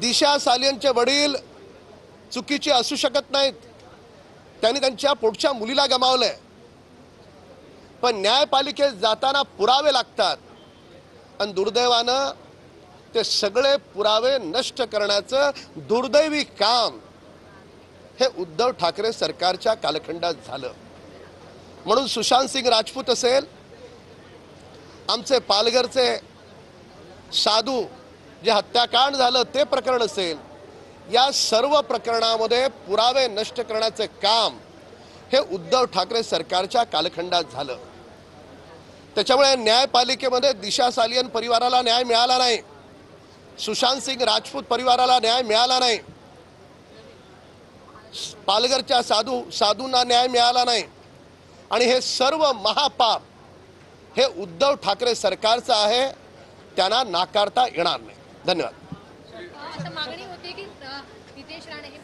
दिशा सालियनचे वडील चुकीचे असू शकत नाहीत, त्यांनी त्यांच्या पोटच्या मुलीला गमावलंय, पण न्यायपालिकेत जाताना पुरावे लागतात आणि दुर्दैवानं ते सगळे पुरावे नष्ट करण्याचं दुर्दैवी काम हे उद्धव ठाकरे सरकारच्या कालखंडात झालं। म्हणून सुशांत सिंग राजपूत असेल, आमचे पालघरचे साधू जे हत्याकांड झालं ते प्रकरण असेल, या सर्व प्रकरणामध्ये पुरावे नष्ट करण्याचे काम हे उद्धव ठाकरे सरकारच्या कालखंडात झालं। त्याच्यामुळे न्यायपालिकेमध्ये दिशा सालियन परिवाराला न्याय मिळाला नाही, सुशांत सिंग राजपूत परिवाराला न्याय मिळाला नाही, पालघरच्या साधूंना न्याय मिळाला नाही आणि हे सर्व महापाप हे उद्धव ठाकरे सरकारचं आहे, त्यांना नाकारता येणार नाही। धन्यवाद। आता मागणी होती की नितेश राणे हे